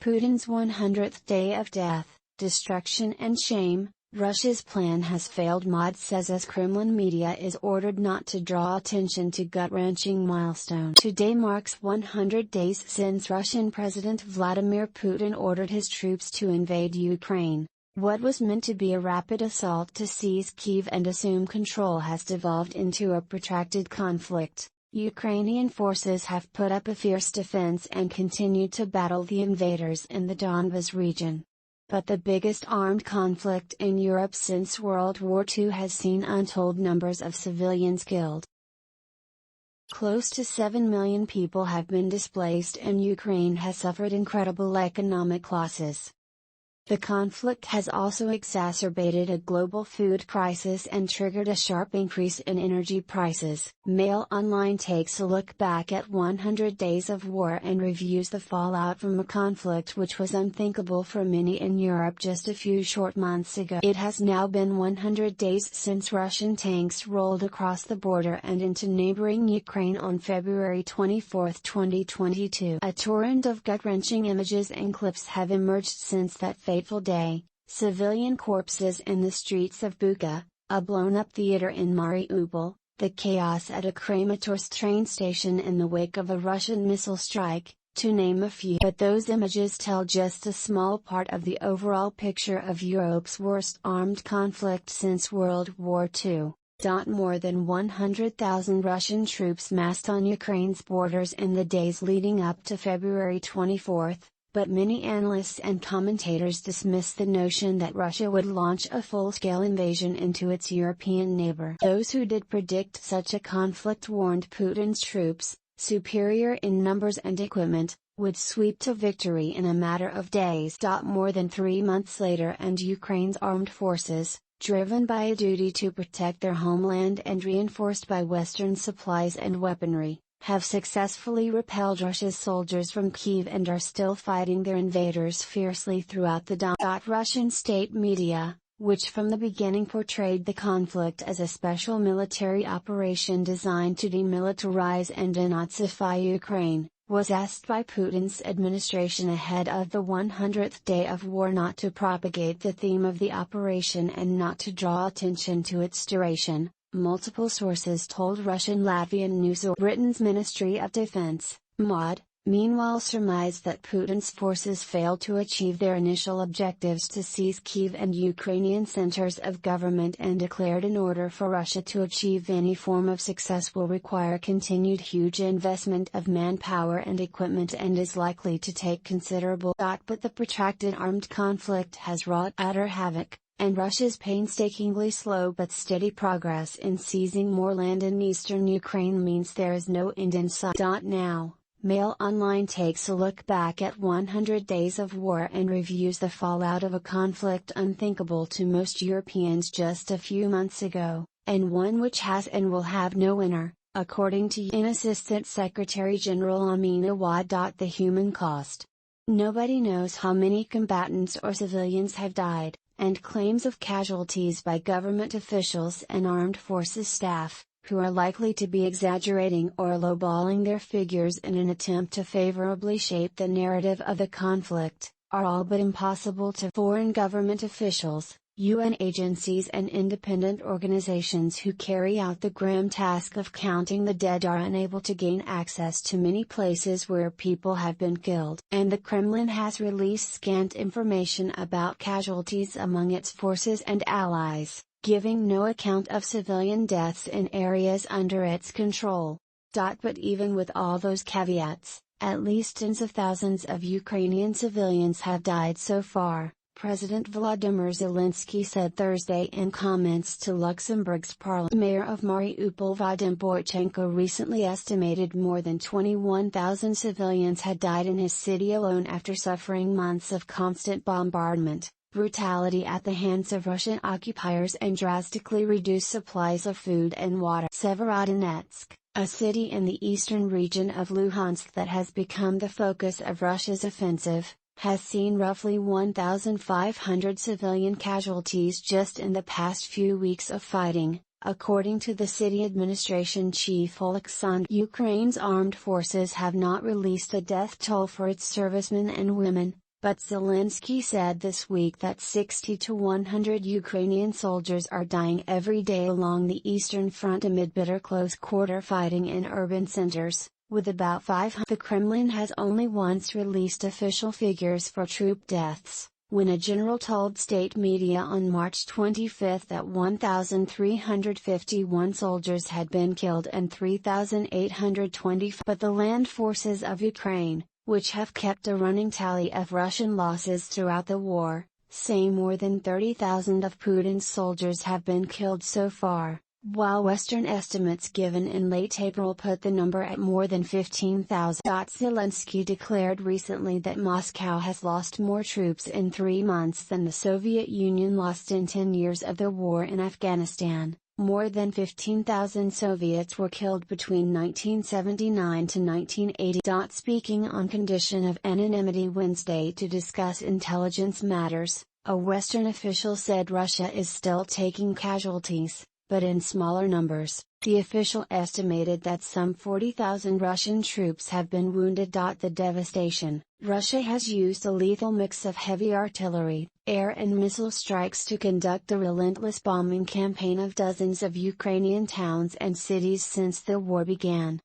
Putin's 100th day of death, destruction and shame. Russia's plan has failed, Mod says as Kremlin media is ordered not to draw attention to gut-wrenching milestone. Today marks 100 days since Russian President Vladimir Putin ordered his troops to invade Ukraine. What was meant to be a rapid assault to seize Kyiv and assume control has devolved into a protracted conflict. Ukrainian forces have put up a fierce defense and continue to battle the invaders in the Donbas region. But the biggest armed conflict in Europe since World War II has seen untold numbers of civilians killed. Close to 7 million people have been displaced and Ukraine has suffered incredible economic losses. The conflict has also exacerbated a global food crisis and triggered a sharp increase in energy prices. Mail Online takes a look back at 100 days of war and reviews the fallout from a conflict which was unthinkable for many in Europe just a few short months ago. It has now been 100 days since Russian tanks rolled across the border and into neighboring Ukraine on February 24, 2022. A torrent of gut-wrenching images and clips have emerged since that fateful day. Civilian corpses in the streets of Bucha, a blown-up theater in Mariupol, the chaos at a Kramatorsk train station in the wake of a Russian missile strike, to name a few. But those images tell just a small part of the overall picture of Europe's worst armed conflict since World War II. More than 100,000 Russian troops massed on Ukraine's borders in the days leading up to February 24. But many analysts and commentators dismiss the notion that Russia would launch a full-scale invasion into its European neighbor. Those who did predict such a conflict warned Putin's troops, superior in numbers and equipment, would sweep to victory in a matter of days. More than 3 months later and Ukraine's armed forces, driven by a duty to protect their homeland and reinforced by Western supplies and weaponry, have successfully repelled Russia's soldiers from Kyiv and are still fighting their invaders fiercely throughout the Donbas. Russian state media, which from the beginning portrayed the conflict as a special military operation designed to demilitarize and denazify Ukraine, was asked by Putin's administration ahead of the 100th day of war not to propagate the theme of the operation and not to draw attention to its duration. Multiple sources told Russian Latvian news. Britain's Ministry of Defense, MOD, meanwhile surmised that Putin's forces failed to achieve their initial objectives to seize Kyiv and Ukrainian centers of government and declared in order for Russia to achieve any form of success will require continued huge investment of manpower and equipment and is likely to take considerable. But the protracted armed conflict has wrought utter havoc, and Russia's painstakingly slow but steady progress in seizing more land in eastern Ukraine means there is no end in sight. Now, Mail Online takes a look back at 100 days of war and reviews the fallout of a conflict unthinkable to most Europeans just a few months ago, and one which has and will have no winner, according to UN Assistant Secretary General Amin Awad. The human cost. Nobody knows how many combatants or civilians have died, and claims of casualties by government officials and armed forces staff, who are likely to be exaggerating or lowballing their figures in an attempt to favorably shape the narrative of the conflict, are all but impossible to. Foreign government officials, UN agencies and independent organizations who carry out the grim task of counting the dead are unable to gain access to many places where people have been killed. And the Kremlin has released scant information about casualties among its forces and allies, giving no account of civilian deaths in areas under its control. But even with all those caveats, at least tens of thousands of Ukrainian civilians have died so far, President Volodymyr Zelensky said Thursday in comments to Luxembourg's parliament. Mayor of Mariupol Vadim Boychenko recently estimated more than 21,000 civilians had died in his city alone after suffering months of constant bombardment, brutality at the hands of Russian occupiers and drastically reduced supplies of food and water. Severodonetsk, a city in the eastern region of Luhansk that has become the focus of Russia's offensive, has seen roughly 1,500 civilian casualties just in the past few weeks of fighting, according to the city administration chief Oleksandr. Ukraine's armed forces have not released the death toll for its servicemen and women, But Zelensky said this week that 60 to 100 Ukrainian soldiers are dying every day along the eastern front amid bitter close-quarter fighting in urban centers, with about 500. The Kremlin has only once released official figures for troop deaths, when a general told state media on March 25 that 1,351 soldiers had been killed and 3,825. But the land forces of Ukraine, which have kept a running tally of Russian losses throughout the war, say more than 30,000 of Putin's soldiers have been killed so far, while Western estimates given in late April put the number at more than 15,000. Zelensky declared recently that Moscow has lost more troops in 3 months than the Soviet Union lost in 10 years of the war in Afghanistan. More than 15,000 Soviets were killed between 1979 to 1980. Speaking on condition of anonymity Wednesday to discuss intelligence matters, a Western official said Russia is still taking casualties, but in smaller numbers. The official estimated that some 40,000 Russian troops have been wounded. The devastation: Russia has used a lethal mix of heavy artillery, air and missile strikes to conduct a relentless bombing campaign of dozens of Ukrainian towns and cities since the war began.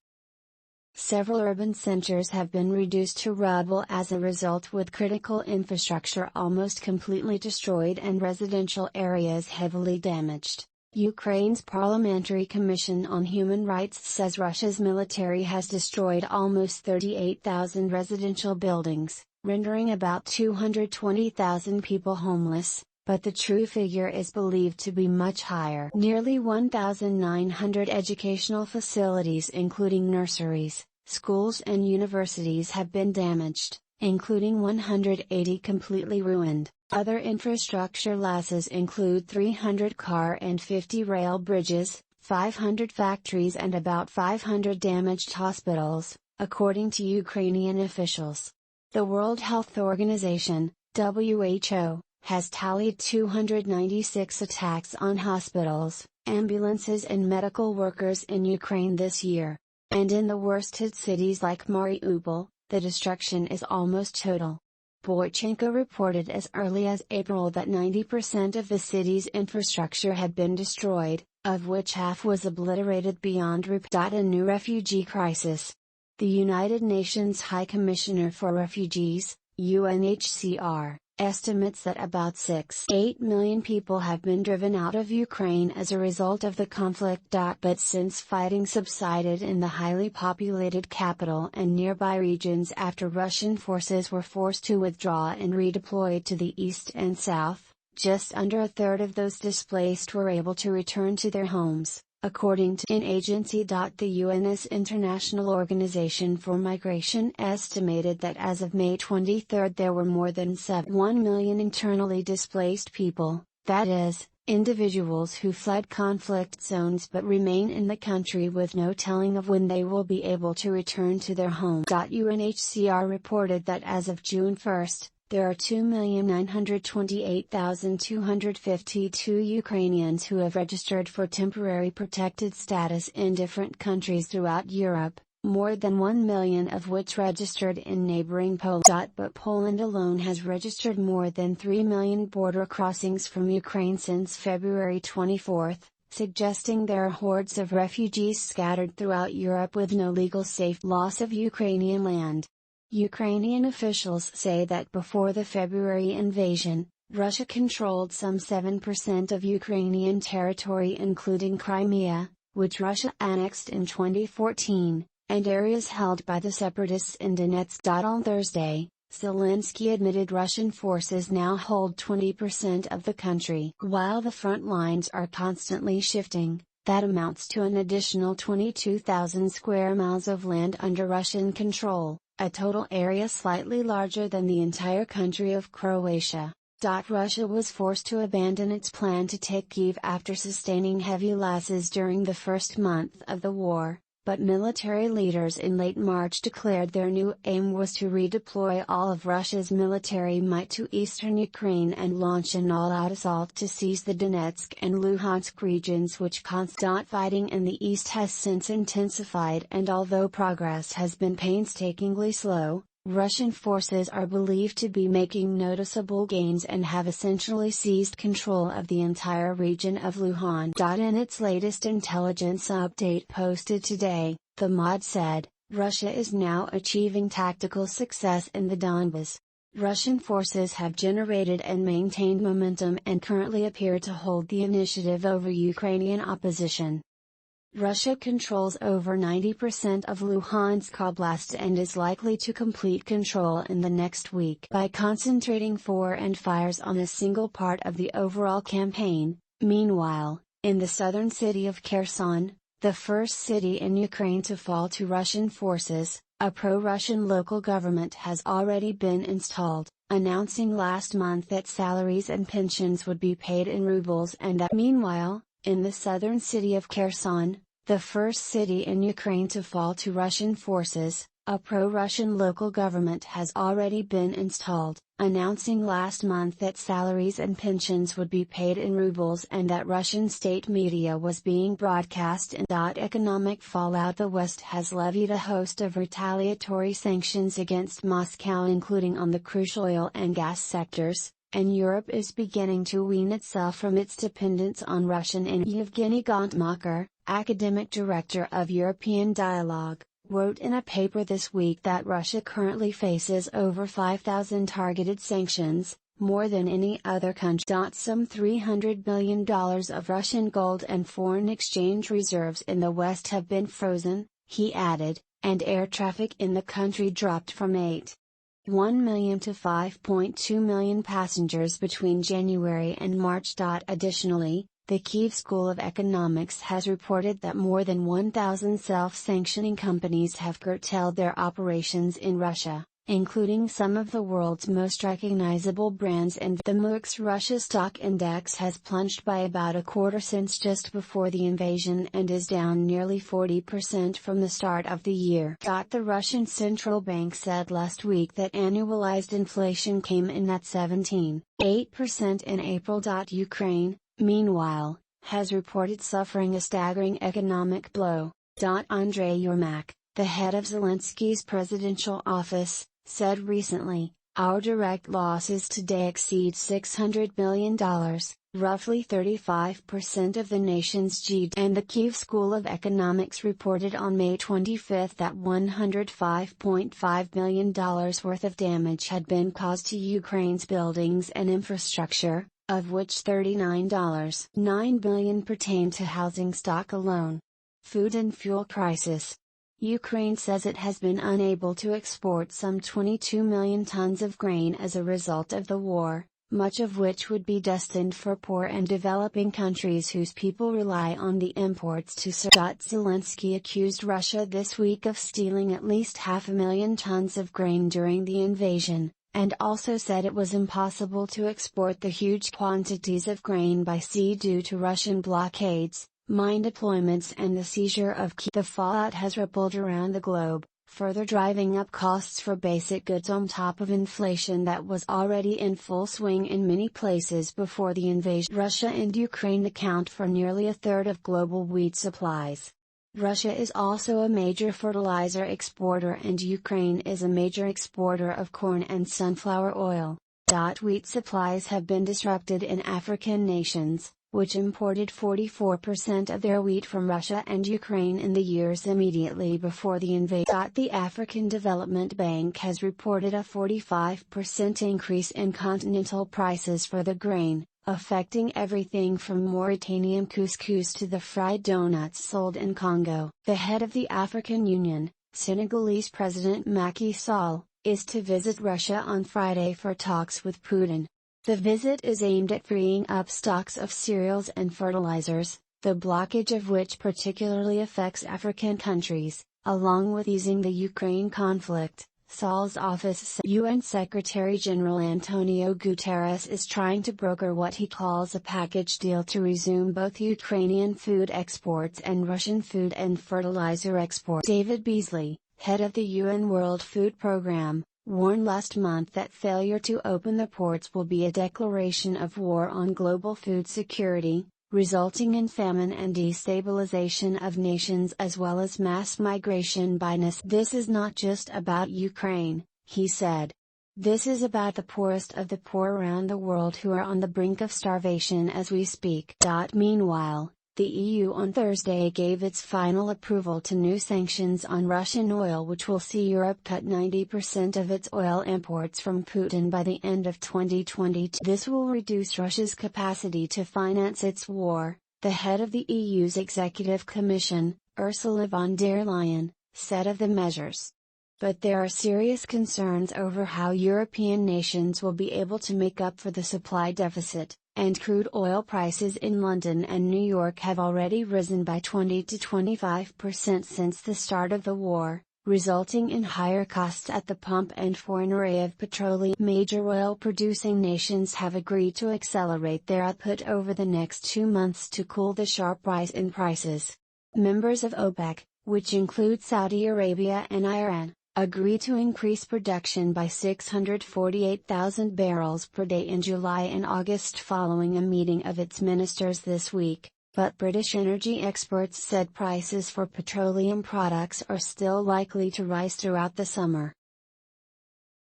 Several urban centers have been reduced to rubble as a result, with critical infrastructure almost completely destroyed and residential areas heavily damaged. Ukraine's Parliamentary Commission on Human Rights says Russia's military has destroyed almost 38,000 residential buildings, rendering about 220,000 people homeless, but the true figure is believed to be much higher. Nearly 1,900 educational facilities including nurseries, schools and universities have been damaged, including 180 completely ruined. Other infrastructure losses include 300 car and 50 rail bridges, 500 factories and about 500 damaged hospitals, according to Ukrainian officials. The World Health Organization, WHO, has tallied 296 attacks on hospitals, ambulances and medical workers in Ukraine this year. And in the worst-hit cities like Mariupol, the destruction is almost total. Boychenko reported as early as April that 90% of the city's infrastructure had been destroyed, of which half was obliterated beyond repair. A new refugee crisis. The United Nations High Commissioner for Refugees, UNHCR, estimates that about 6.8 million people have been driven out of Ukraine as a result of the conflict. But since fighting subsided in the highly populated capital and nearby regions after Russian forces were forced to withdraw and redeployed to the east and south, just under a third of those displaced were able to return to their homes, according to an agency. The UN's International Organization for Migration estimated that as of May 23 there were more than 1 million internally displaced people, that is, individuals who fled conflict zones but remain in the country with no telling of when they will be able to return to their home. UNHCR reported that as of June 1, there are 2,928,252 Ukrainians who have registered for temporary protected status in different countries throughout Europe, more than 1 million of which registered in neighboring Poland. But Poland alone has registered more than 3 million border crossings from Ukraine since February 24, suggesting there are hordes of refugees scattered throughout Europe with no legal safe loss of Ukrainian land. Ukrainian officials say that before the February invasion, Russia controlled some 7% of Ukrainian territory including Crimea, which Russia annexed in 2014, and areas held by the separatists in Donetsk. On Thursday, Zelensky admitted Russian forces now hold 20% of the country. While the front lines are constantly shifting, that amounts to an additional 22,000 square miles of land under Russian control, a total area slightly larger than the entire country of Croatia. Russia was forced to abandon its plan to take Kyiv after sustaining heavy losses during the first month of the war, but military leaders in late March declared their new aim was to redeploy all of Russia's military might to eastern Ukraine and launch an all-out assault to seize the Donetsk and Luhansk regions, which constant fighting in the east has since intensified. And although progress has been painstakingly slow, Russian forces are believed to be making noticeable gains and have essentially seized control of the entire region of Luhansk. In its latest intelligence update posted today, the MOD said, Russia is now achieving tactical success in the Donbas. Russian forces have generated and maintained momentum and currently appear to hold the initiative over Ukrainian opposition. Russia controls over 90% of Luhansk Oblast and is likely to complete control in the next week by concentrating foreign fires on a single part of the overall campaign. Meanwhile, in the southern city of Kherson, the first city in Ukraine to fall to Russian forces, a pro-Russian local government has already been installed, announcing last month that salaries and pensions would be paid in rubles and that meanwhile, in the southern city of Kherson, the first city in Ukraine to fall to Russian forces, a pro-Russian local government has already been installed, announcing last month that salaries and pensions would be paid in rubles and that Russian state media was being broadcast in. Economic fallout: the West has levied a host of retaliatory sanctions against Moscow, including on the crucial oil and gas sectors, and Europe is beginning to wean itself from its dependence on Russian. And Yevgeny Gontmacher, academic director of European Dialogue, wrote in a paper this week that Russia currently faces over 5,000 targeted sanctions, more than any other country. Some $300 billion of Russian gold and foreign exchange reserves in the West have been frozen, he added, and air traffic in the country dropped from 8.1 million to 5.2 million passengers between January and March. Additionally, the Kyiv School of Economics has reported that more than 1,000 self-sanctioning companies have curtailed their operations in Russia, including some of the world's most recognizable brands. And the MOX Russia stock index has plunged by about a quarter since just before the invasion and is down nearly 40% from the start of the year. The Russian central bank said last week that annualized inflation came in at 17.8% in April. Ukraine, meanwhile, has reported suffering a staggering economic blow. Andrei Yermak, the head of Zelensky's presidential office, said recently, "Our direct losses today exceed $600 billion, roughly 35% of the nation's GDP." And the Kyiv School of Economics reported on May 25 that $105.5 billion worth of damage had been caused to Ukraine's buildings and infrastructure, of which $39.9 billion pertain to housing stock alone. Food and fuel crisis. Ukraine says it has been unable to export some 22 million tons of grain as a result of the war, much of which would be destined for poor and developing countries whose people rely on the imports to survive. Zelensky accused Russia this week of stealing at least 500,000 tons of grain during the invasion, and also said it was impossible to export the huge quantities of grain by sea due to Russian blockades, mine deployments and the seizure of Kyiv. The fallout has rippled around the globe, further driving up costs for basic goods on top of inflation that was already in full swing in many places before the invasion. Russia and Ukraine account for nearly a third of global wheat supplies. Russia is also a major fertilizer exporter and Ukraine is a major exporter of corn and sunflower oil. Wheat supplies have been disrupted in African nations, which imported 44% of their wheat from Russia and Ukraine in the years immediately before the invasion. The African Development Bank has reported a 45% increase in continental prices for the grain, affecting everything from Mauritanian couscous to the fried donuts sold in Congo. The head of the African Union, Senegalese President Macky Sall, is to visit Russia on Friday for talks with Putin. The visit is aimed at freeing up stocks of cereals and fertilizers, the blockage of which particularly affects African countries, along with easing the Ukraine conflict. Sall's office said UN Secretary-General Antonio Guterres is trying to broker what he calls a package deal to resume both Ukrainian food exports and Russian food and fertilizer exports. David Beasley, head of the UN World Food Programme, warned last month that failure to open the ports will be a declaration of war on global food security, resulting in famine and destabilization of nations as well as mass migration by necessity. This is not just about Ukraine, he said. This is about the poorest of the poor around the world who are on the brink of starvation as we speak. Meanwhile, the EU on Thursday gave its final approval to new sanctions on Russian oil, which will see Europe cut 90% of its oil imports from Putin by the end of 2022. This will reduce Russia's capacity to finance its war, the head of the EU's Executive Commission, Ursula von der Leyen, said of the measures. But there are serious concerns over how European nations will be able to make up for the supply deficit, and crude oil prices in London and New York have already risen by 20 to 25% since the start of the war, resulting in higher costs at the pump and for an array of petroleum. Major oil-producing nations have agreed to accelerate their output over the next 2 months to cool the sharp rise in prices. Members of OPEC, which include Saudi Arabia and Iran, agreed to increase production by 648,000 barrels per day in July and August following a meeting of its ministers this week, but British energy experts said prices for petroleum products are still likely to rise throughout the summer.